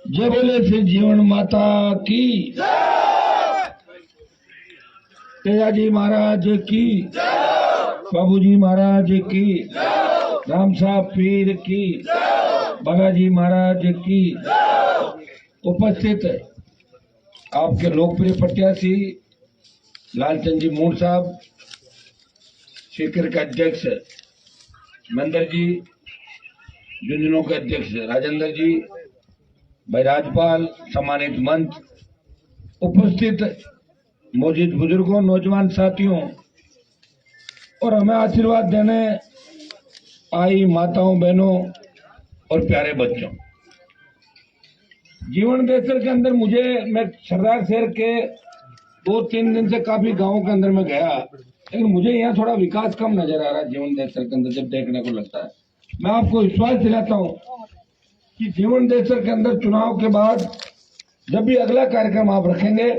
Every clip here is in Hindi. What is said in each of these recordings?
जय बोले श्री जीवन माता की, तेजाजी महाराज की, बाबूजी महाराज की, राम साहब पीर की, बालाजी महाराज की। उपस्थित आपके लोकप्रिय प्रत्याशी लालचंद जी मूड साहब, सीकर के अध्यक्ष मंदर जी, झुंझुनू के अध्यक्ष राजेंद्र जी, भाई राज्यपाल, सम्मानित मंच, उपस्थित मौजूद बुजुर्गों, नौजवान साथियों और हमें आशीर्वाद देने आई माताओं, बहनों और प्यारे बच्चों। जीवन देसर के अंदर मैं सरदार शहर के 2-3 दिन से काफी गांवों के अंदर में गया, लेकिन मुझे यहाँ थोड़ा विकास कम नजर आ रहा है। जीवन देसर के अंदर जब देखने को लगता है, मैं आपको विश्वास दिलाता हूँ कि जीवन देसर के अंदर चुनाव के बाद जब भी अगला कार्यक्रम आप रखेंगे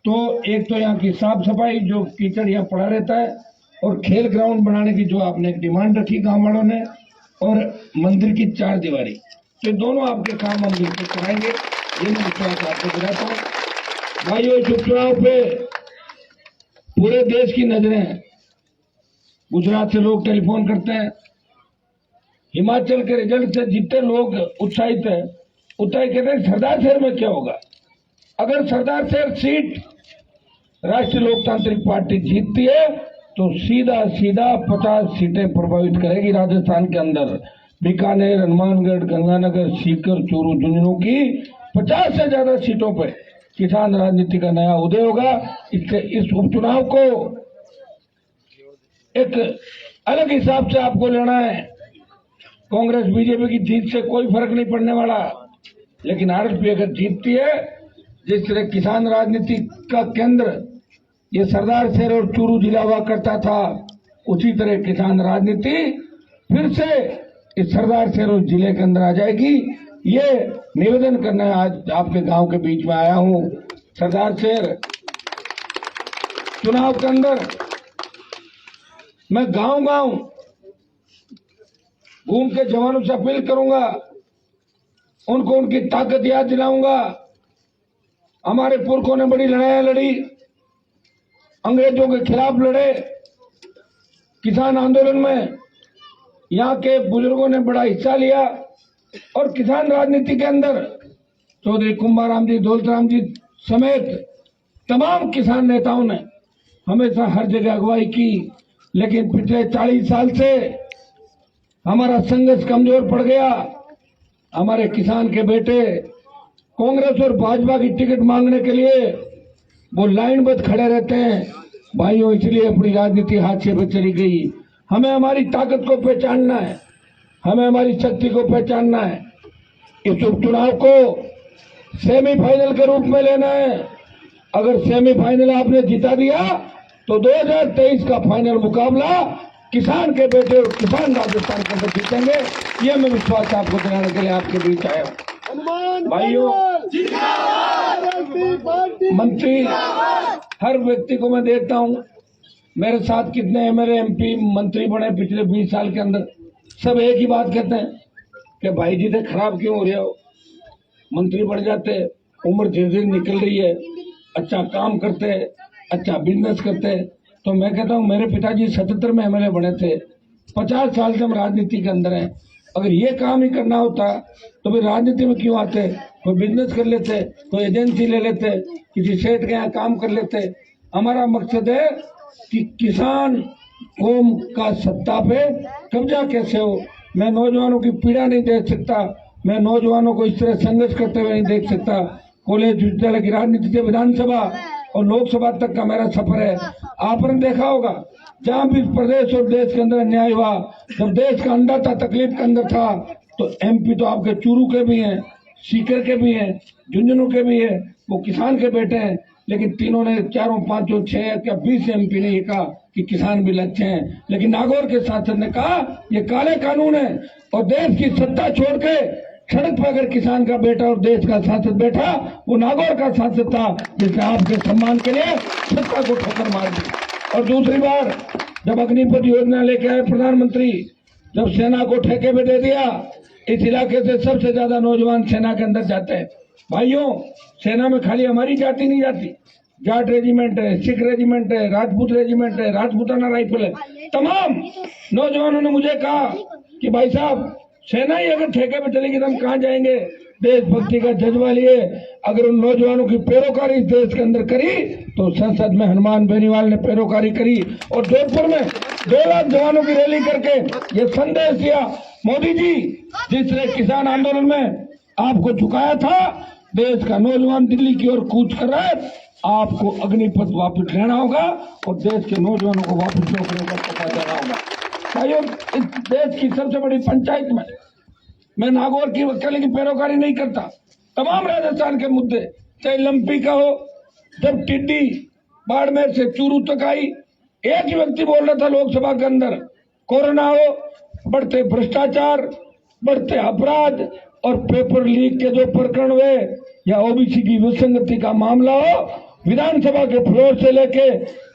तो एक तो यहाँ की साफ सफाई, जो कीचड़ यहाँ पड़ा रहता है, और खेल ग्राउंड बनाने की जो आपने एक डिमांड रखी गांव वालों ने, और मंदिर की 4 दीवारी, तो दोनों आपके काम हम बिल्कुल कराएंगे, ये मैं विश्वास आपको दिलाता हूँ। भाइयों, इस उपचुनाव पे पूरे देश की नजरें हैं। गुजरात से लोग टेलीफोन करते हैं, हिमाचल के रिजल्ट से जितने लोग उत्साहित है, उतना ही कहते हैं सरदार शहर में क्या होगा। अगर सरदार शहर सीट राष्ट्रीय लोकतांत्रिक पार्टी जीतती है तो सीधा सीधा 50 सीटें प्रभावित करेगी राजस्थान के अंदर। बीकानेर, हनुमानगढ़, गंगानगर, सीकर, चूरू, झुंझुनू की 50 से ज्यादा सीटों पर किसान राजनीति का नया उदय होगा। इससे इस उपचुनाव को एक अलग हिसाब से आपको लेना है। कांग्रेस बीजेपी की जीत से कोई फर्क नहीं पड़ने वाला, लेकिन आरएसपी अगर जीतती है, जिस तरह किसान राजनीति का केंद्र ये सरदार शहर और चूरू जिला हुआ करता था, उसी तरह किसान राजनीति फिर से इस सरदार शहर और जिले के अंदर आ जाएगी। ये निवेदन करना है, आज आपके गांव के बीच में आया हूं। सरदार शहर चुनाव के अंदर मैं गांव गांव घूम के जवानों से अपील करूंगा, उनको उनकी ताकत याद दिलाऊंगा। हमारे पुरखों ने बड़ी लड़ाइयां लड़ी, अंग्रेजों के खिलाफ लड़े, किसान आंदोलन में यहाँ के बुजुर्गों ने बड़ा हिस्सा लिया, और किसान राजनीति के अंदर चौधरी कुंभाराम जी, दौलतराम जी समेत तमाम किसान नेताओं ने हमेशा हर जगह अगुवाई की। लेकिन पिछले 40 साल से हमारा संघर्ष कमजोर पड़ गया। हमारे किसान के बेटे कांग्रेस और भाजपा की टिकट मांगने के लिए वो लाइनबद्ध खड़े रहते हैं। भाइयों, इसलिए अपनी राजनीति हाथ से चली गई। हमें हमारी ताकत को पहचानना है, हमें हमारी शक्ति को पहचानना है। इस उपचुनाव को सेमीफाइनल के रूप में लेना है। अगर सेमीफाइनल आपने जिता दिया तो 2023 का फाइनल मुकाबला किसान के बेटे और किसान राजस्थान के अंदर जीतेंगे। यह मैं विश्वास आपको दिलाने के लिए आपके बीच आया हूं। भाइयों, मंत्री, हर व्यक्ति को मैं देखता हूं, मेरे साथ कितने एमएलए एमपी मंत्री बने पिछले 20 साल के अंदर, सब एक ही बात कहते हैं कि भाई जी थे खराब क्यों हो रहे हो, मंत्री बन जाते, उम्र धीरे धीरे निकल रही है, अच्छा काम करते, अच्छा बिजनेस करते। तो मैं कहता हूं, मेरे पिताजी 77 में एमएलए बने थे, 50 साल से हम राजनीति के अंदर हैं। अगर ये काम ही करना होता तो फिर राजनीति में क्यों आते? कोई बिजनेस कर लेते, कोई एजेंसी ले लेते, किसी सेठ के यहाँ काम कर लेते। हमारा मकसद है कि किसान कौम का सत्ता पे कब्जा कैसे हो। मैं नौजवानों की पीड़ा नहीं देख सकता, मैं नौजवानों को इस तरह संघर्ष करते हुए नहीं देख सकता। कॉलेज विद्यालय की राजनीति से विधानसभा और लोकसभा तक का मेरा सफर है। आपने देखा होगा, जहां भी प्रदेश और देश के अंदर अन्याय हुआ, जब देश का अंडा था, तकलीफ के अंदर था, तो एमपी तो आपके चूरू के भी हैं, सीकर के भी हैं, झुंझुनू के भी हैं, वो किसान के बेटे हैं। लेकिन तीनों ने, चारों, पांचों, 6 या 20 एमपी ने ये कहा कि किसान भी लक्ष्य हैं। लेकिन नागौर के सांसद ने कहा ये काले कानून है, और देश की सत्ता छोड़ के सड़क पर अगर किसान का बेटा और देश का सांसद बैठा, वो नागौर का सांसद था, जिसने आपके सम्मान के लिए सत्ता को ठोकर मार दी। और दूसरी बार जब अग्निपथ योजना लेके आए प्रधानमंत्री, जब सेना को ठेके में दे दिया, इस इलाके से सबसे ज्यादा नौजवान सेना के अंदर जाते हैं। भाइयों, सेना में खाली हमारी जाति नहीं जाती, जाट रेजिमेंट है, सिख रेजिमेंट है, राजपूत रेजिमेंट है, राजपूताना राइफल है। तमाम नौजवानों ने मुझे कहा कि भाई साहब, सेना ही अगर ठेके पे चलेगी तो हम कहाँ जाएंगे। देशभक्ति का जज्बा लिए अगर उन नौजवानों की पैरोकारी इस देश के अंदर करी तो संसद में हनुमान बेनीवाल ने पैरोकारी करी और जोधपुर में 2 लाख जवानों की रैली करके ये संदेश दिया, मोदी जी जिसने किसान आंदोलन में आपको झुकाया था, देश का नौजवान दिल्ली की ओर कूच कर रहा है, आपको अग्निपथ वापस लेना होगा और देश के नौजवानों को वापस नौकरियों पर पता देना होगा। भाइयों, इस देश की सबसे बड़ी पंचायत में मैं नागौर की वकील की पैरोकारी नहीं करता। तमाम राजस्थान के मुद्दे, चाहे लंपी का हो, जब टिड्डी बाड़मेर से चूरू तक आई, एक ही व्यक्ति बोल रहा था लोकसभा के अंदर, कोरोना हो, बढ़ते भ्रष्टाचार, बढ़ते अपराध और पेपर लीक के जो प्रकरण हुए या ओबीसी की विसंगति का मामला हो, विधानसभा के फ्लोर से लेके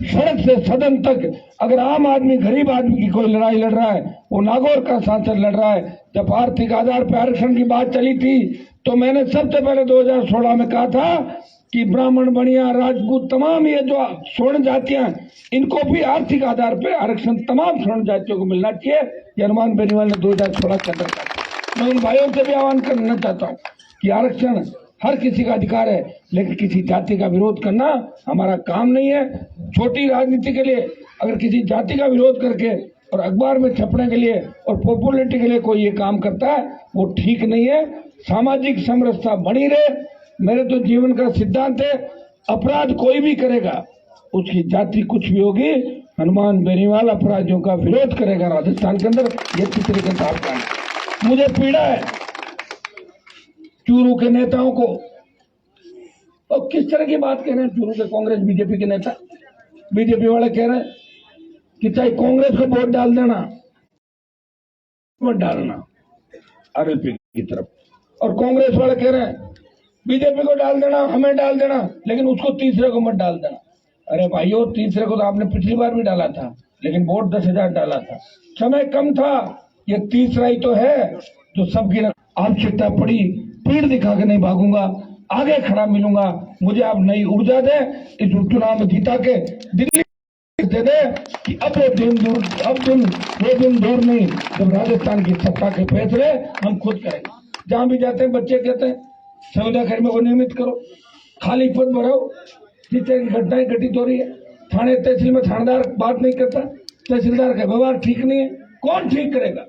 सड़क से सदन तक अगर आम आदमी, गरीब आदमी की कोई लड़ाई लड़ रहा है, वो नागौर का सांसद लड़ रहा है। जब आर्थिक आधार पर आरक्षण की बात चली थी तो मैंने सबसे पहले 2016 में कहा था कि ब्राह्मण, बनिया, राजपूत, तमाम ये जो स्वर्ण जातियां, इनको भी आर्थिक आधार पर आरक्षण तमाम स्वर्ण जातियों को मिलना चाहिए। ये हनुमान बेनीवाल ने 2016 के अंदर कहा। मैं उन भाइयों से भी आह्वान करना चाहता हूँ कि आरक्षण हर किसी का अधिकार है, लेकिन किसी जाति का विरोध करना हमारा काम नहीं है। छोटी राजनीति के लिए अगर किसी जाति का विरोध करके और अखबार में छपने के लिए और पॉपुलरिटी के लिए कोई ये काम करता है, वो ठीक नहीं है। सामाजिक समरसता बनी रहे, मेरे तो जीवन का सिद्धांत है, अपराध कोई भी करेगा, उसकी जाति कुछ भी होगी, हनुमान बेनीवाल अपराधियों का विरोध करेगा राजस्थान के अंदर। ये तरीके से आप मुझे पीड़ा है चूरू के नेताओं को। और किस तरह की बात कह रहे हैं चूरू के कांग्रेस बीजेपी के नेता? बीजेपी वाले कह रहे हैं कि चाहे कांग्रेस को वोट डाल देना, मत डालना आरएलपी की तरफ, और कांग्रेस वाले कह रहे हैं बीजेपी को डाल देना, हमें डाल देना, लेकिन उसको तीसरे को मत डाल देना। अरे भाइयों, तीसरे को तो आपने पिछली बार भी डाला था, लेकिन वोट 10,000 डाला था, समय कम था। ये तीसरा ही तो है जो सबकी आवश्यकता पड़ी, पीड़ दिखा के नहीं भागूंगा, आगे खड़ा मिलूंगा। मुझे आप नई ऊर्जा दे, इस उपचुनाव में जीता के दिल्ली दे दे कि अब वो दिन दूर नहीं जब राजस्थान की सत्ता के फैसले हम खुद करेंगे। जहां भी जाते हैं बच्चे कहते हैं संविदा कर्मियों को नियमित करो, खाली पद भराओ, जितने घटनाएं घटित हो रही है। थाने तहसील में थानेदार बात नहीं करता, तहसीलदार का व्यवहार ठीक नहीं है, कौन ठीक करेगा?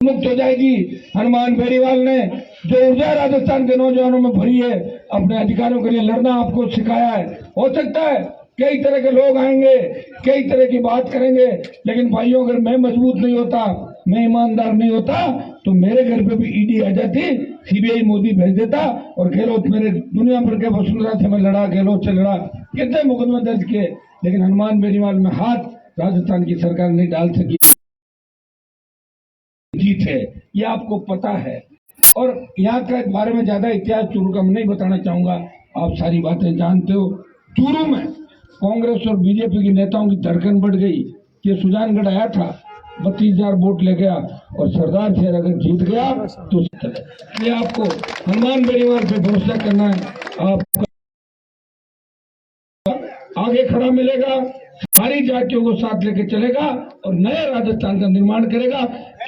मुक्त हो जाएगी। हनुमान बेनीवाल ने जो ऊर्जा राजस्थान के नौजवानों में भरी है, अपने अधिकारों के लिए लड़ना आपको सिखाया है। हो सकता है कई तरह के लोग आएंगे, कई तरह की बात करेंगे, लेकिन भाइयों, अगर मैं मजबूत नहीं होता, मैं ईमानदार नहीं होता, तो मेरे घर पे भी ईडी आ जाती, सीबीआई मोदी भेज देता, और गहलोत मेरे दुनिया भर के वसुंधरा से मैं लड़ा, गहलोत से लड़ा, कितने मुकदमे दर्ज किए, लेकिन हनुमान बेनीवाल में हाथ राजस्थान की सरकार नहीं डाल सकी। जीत है, ये आपको पता है। और यहाँ का बारे में ज्यादा इतिहास चूरू का मैं नहीं बताना चाहूंगा, आप सारी बातें जानते हो। चूरू में कांग्रेस और बीजेपी के नेताओं की धड़कन बढ़ गई। ये सुजानगढ़ आया था, 32,000 वोट ले गया, और सरदार शहर अगर जीत गया तो ये आपको हनुमान बेनीवाल पे भरोसा करना है। आपका आगे खड़ा मिलेगा, सारी जातियों को साथ लेके चलेगा और नए राजस्थान का निर्माण करेगा।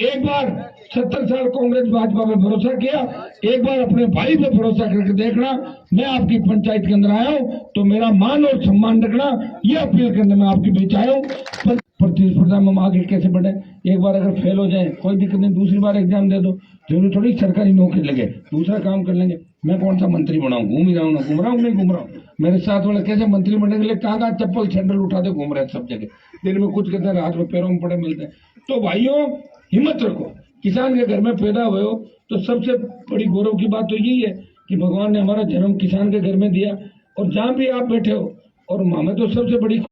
एक बार 70 साल कांग्रेस भाजपा पे भरोसा किया, एक बार अपने भाई पे भरोसा करके देखना। मैं आपकी पंचायत के अंदर आया हूँ तो मेरा मान और सम्मान रखना, ये अपील करने में आपके बीच आया हूँ। प्रतिस्पर्धा में हम आगे कैसे बढ़े? एक बार अगर फेल हो जाए कोई दिक्कत नहीं, दूसरी बार एग्जाम दे दो, जरूरी थोड़ी सरकारी नौकरी लगे, दूसरा काम कर लेंगे। मैं कौन सा मंत्री बनाऊं? घूम ही रहा हूँ ना, घूम रहा हूँ नहीं घूम रहा हूँ। मेरे साथ वाले कैसे मंत्री बनने के लिए कहाँ चप्पल सैंडल उठाते घूम रहे हैं सब जगह, दिन में कुछ कहते हैं, रात में पैरों में पड़े मिलते हैं। तो भाइयों, हिम्मत रखो, किसान के घर में पैदा हुए हो तो सबसे बड़ी गौरव की बात तो यही है कि भगवान ने हमारा जन्म किसान के घर में दिया। और जहाँ भी आप बैठे हो, और हमें तो सबसे बड़ी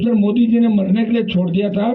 मोदी जी ने मरने के लिए छोड़ दिया था।